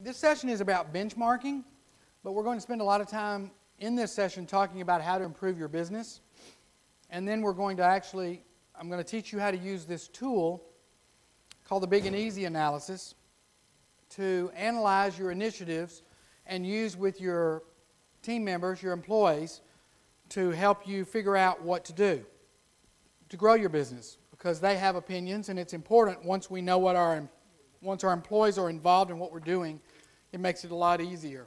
This session is about benchmarking, but we're going to spend a lot of time in this session talking about how to improve your business. And then I'm going to teach you how to use this tool called the Big and Easy analysis to analyze your initiatives and use with your team members, your employees, to help you figure out what to do to grow your business, because they have opinions, and it's important once we know once our employees are involved in what we're doing, it makes it a lot easier.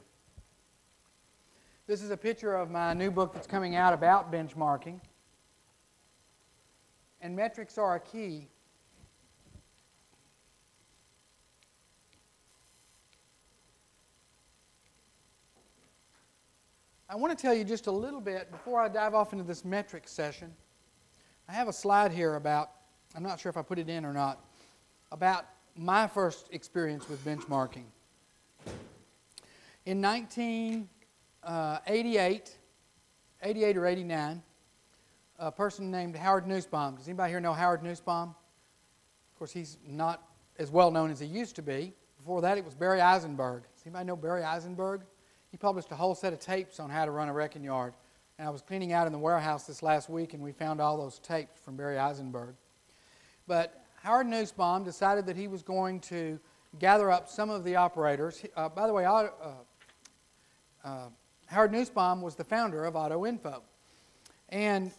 This is a picture of my new book that's coming out about benchmarking. And metrics are a key. I want to tell you just a little bit, before I dive off into this metrics session, I have a slide here about, I'm not sure if I put it in or not, about my first experience with benchmarking. In 1988 or 89, a person named Howard Nussbaum. Does anybody here know Howard Nussbaum? Of course, he's not as well known as he used to be. Before that, it was Barry Eisenberg. Does anybody know Barry Eisenberg? He published a whole set of tapes on how to run a wrecking yard. And I was cleaning out in the warehouse this last week, and we found all those tapes from Barry Eisenberg. But Howard Nussbaum decided that he was going to gather up some of the operators. By the way, Howard Nussbaum was the founder of AutoInfo. And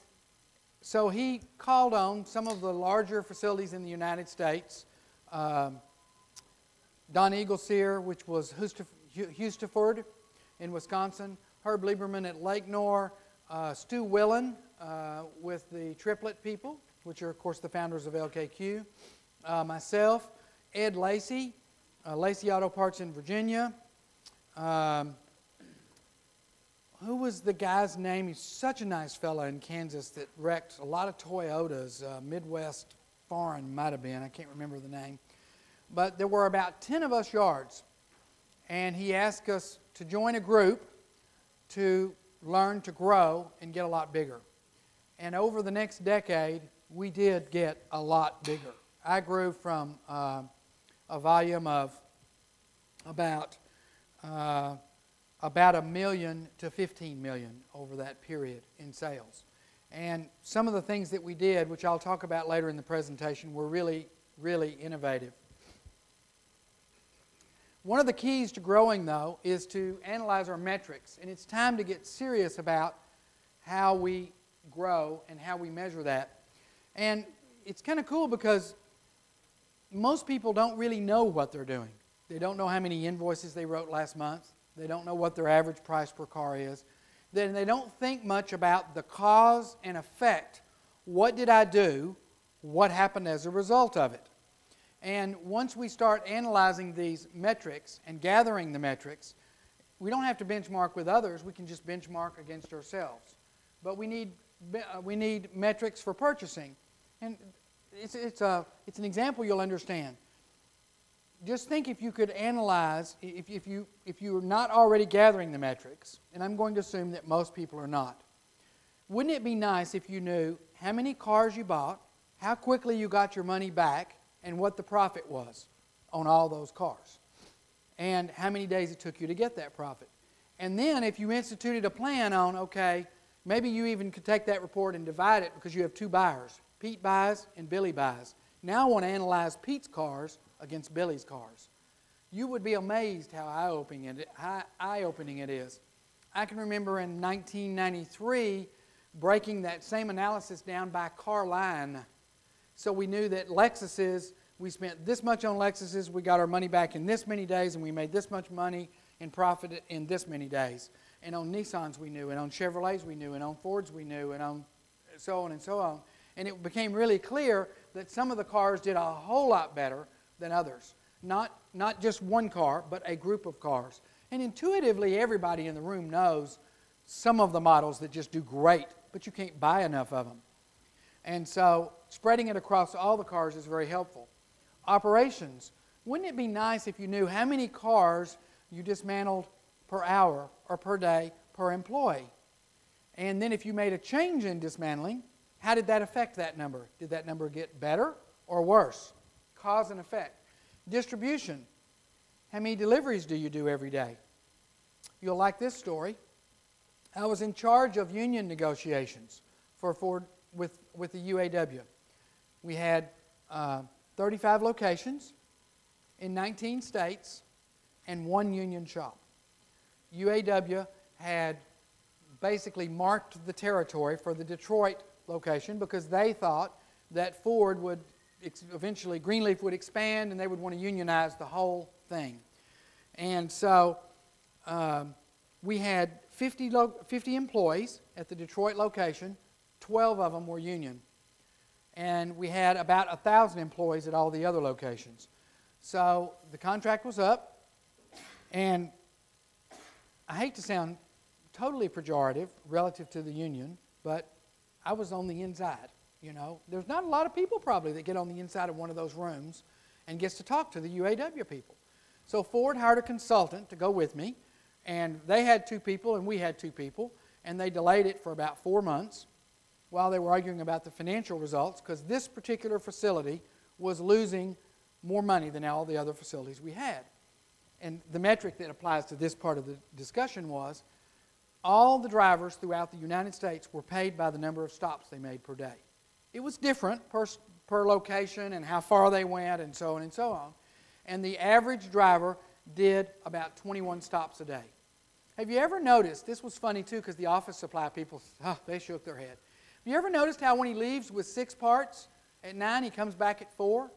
so he called on some of the larger facilities in the United States, Don Eaglesear, which was Hustiford in Wisconsin, Herb Lieberman at Lake Nor, Stu Willen with the Triplet people, which are, of course, the founders of LKQ, myself, Ed Lacey, Lacey Auto Parts in Virginia. Who was the guy's name? He's such a nice fellow in Kansas that wrecked a lot of Toyotas. Midwest Foreign might have been. I can't remember the name. But there were about 10 of us yards. And he asked us to join a group to learn to grow and get a lot bigger. And over the next decade, we did get a lot bigger. I grew from a volume of about $1 million to $15 million over that period in sales. And some of the things that we did, which I'll talk about later in the presentation, were really, really innovative. One of the keys to growing, though, is to analyze our metrics. And it's time to get serious about how we grow and how we measure that. And it's kind of cool because most people don't really know what they're doing. They don't know how many invoices they wrote last month. They don't know what their average price per car is. Then they don't think much about the cause and effect. What did I do? What happened as a result of it? And once we start analyzing these metrics and gathering the metrics, we don't have to benchmark with others. We can just benchmark against ourselves. But we need metrics for purchasing. And it's an example you'll understand. Just think if you could analyze, if you're not already gathering the metrics, and I'm going to assume that most people are not, wouldn't it be nice if you knew how many cars you bought, how quickly you got your money back, and what the profit was on all those cars, and how many days it took you to get that profit? And then if you instituted a plan on, okay, maybe you even could take that report and divide it because you have two buyers, Pete buys and Billy buys. Now I want to analyze Pete's cars against Billy's cars. You would be amazed how eye-opening it is. I can remember in 1993 breaking that same analysis down by car line. So we knew that Lexuses, we spent this much on Lexuses, we got our money back in this many days, and we made this much money in profit in this many days. And on Nissans we knew, and on Chevrolets we knew, and on Fords we knew, and on so on and so on. And it became really clear that some of the cars did a whole lot better than others. Not just one car, but a group of cars. And intuitively, everybody in the room knows some of the models that just do great, but you can't buy enough of them. And so spreading it across all the cars is very helpful. Operations. Wouldn't it be nice if you knew how many cars you dismantled per hour or per day per employee? And then if you made a change in dismantling, how did that affect that number? Did that number get better or worse? Cause and effect. Distribution. How many deliveries do you do every day? You'll like this story. I was in charge of union negotiations for Ford with the UAW. We had 35 locations in 19 states and one union shop. UAW had basically marked the territory for the Detroit location because they thought that Ford would eventually, Greenleaf would expand and they would want to unionize the whole thing. And so we had 50 employees at the Detroit location. 12 of them were union. And we had about 1,000 employees at all the other locations. So the contract was up, and I hate to sound totally pejorative relative to the union, but I was on the inside. You know, there's not a lot of people probably that get on the inside of one of those rooms and gets to talk to the UAW people. So Ford hired a consultant to go with me, and they had 2 people and we had 2 people, and they delayed it for about 4 months while they were arguing about the financial results, because this particular facility was losing more money than all the other facilities we had. And the metric that applies to this part of the discussion was all the drivers throughout the United States were paid by the number of stops they made per day. It was different per location and how far they went and so on and so on. And the average driver did about 21 stops a day. Have you ever noticed, this was funny too because the office supply people, they shook their head. Have you ever noticed how when he leaves with 6 parts at 9, he comes back at 4?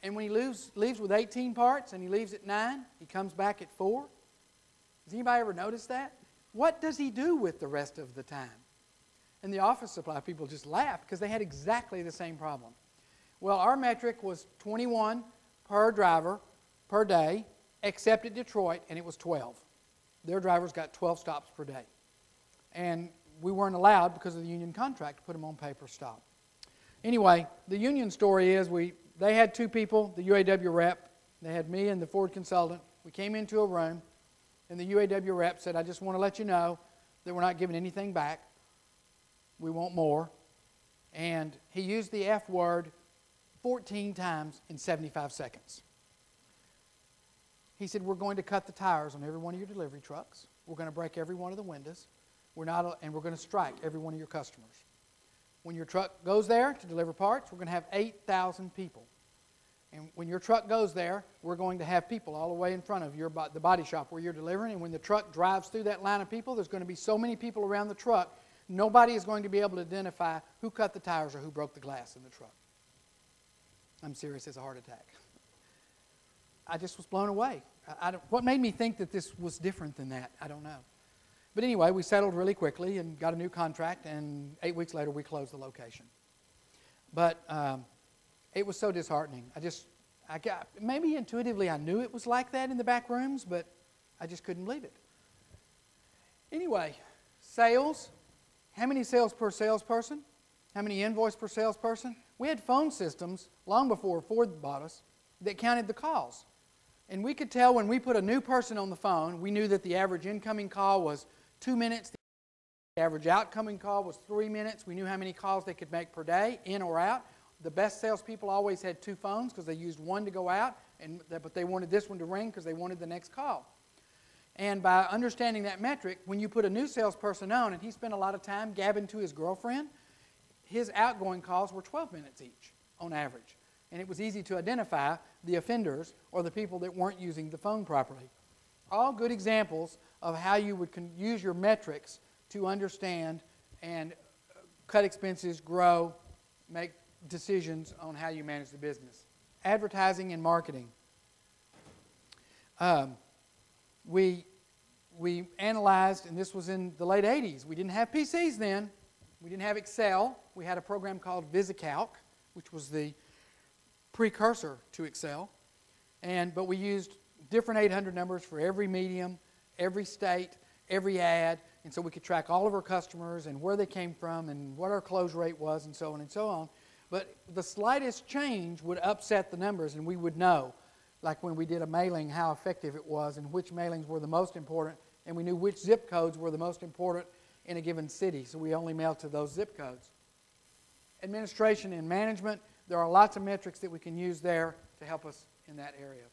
And when he leaves with 18 parts and he leaves at 9, he comes back at 4? Has anybody ever noticed that? What does he do with the rest of the time? And the office supply people just laughed because they had exactly the same problem. Well, our metric was 21 per driver per day, except at Detroit, and it was 12. Their drivers got 12 stops per day. And we weren't allowed, because of the union contract, to put them on pay per stop. Anyway, the union story is they had 2 people, the UAW rep. They had me and the Ford consultant. We came into a room, and the UAW rep said, I just want to let you know that we're not giving anything back. We want more. And he used the F word 14 times in 75 seconds. He said, we're going to cut the tires on every one of your delivery trucks. We're going to break every one of the windows. And we're going to strike every one of your customers. When your truck goes there to deliver parts, we're going to have 8,000 people. And when your truck goes there, we're going to have people all the way in front of the body shop where you're delivering. And when the truck drives through that line of people, there's going to be so many people around the truck, nobody is going to be able to identify who cut the tires or who broke the glass in the truck. I'm serious as a heart attack. I just was blown away. What made me think that this was different than that? I don't know. But anyway, we settled really quickly and got a new contract, and 8 weeks later we closed the location. But it was so disheartening. Maybe intuitively I knew it was like that in the back rooms, but I just couldn't believe it. Anyway, sales. How many sales per salesperson? How many invoice per salesperson? We had phone systems long before Ford bought us that counted the calls. And we could tell when we put a new person on the phone, we knew that the average incoming call was 2 minutes. The average outgoing call was 3 minutes. We knew how many calls they could make per day, in or out. The best salespeople always had 2 phones because they used one to go out, but they wanted this one to ring because they wanted the next call. And by understanding that metric, when you put a new salesperson on and he spent a lot of time gabbing to his girlfriend, his outgoing calls were 12 minutes each on average. And it was easy to identify the offenders or the people that weren't using the phone properly. All good examples of how you would use your metrics to understand and cut expenses, grow, make decisions on how you manage the business. Advertising and marketing. We analyzed, and this was in the late 80s. We didn't have PCs then. We didn't have Excel. We had a program called VisiCalc, which was the precursor to Excel. But we used different 800 numbers for every medium, every state, every ad, and so we could track all of our customers and where they came from and what our close rate was and so on and so on. But the slightest change would upset the numbers, and we would know, like when we did a mailing, how effective it was and which mailings were the most important, and we knew which zip codes were the most important in a given city, so we only mailed to those zip codes. Administration and management, there are lots of metrics that we can use there to help us in that area.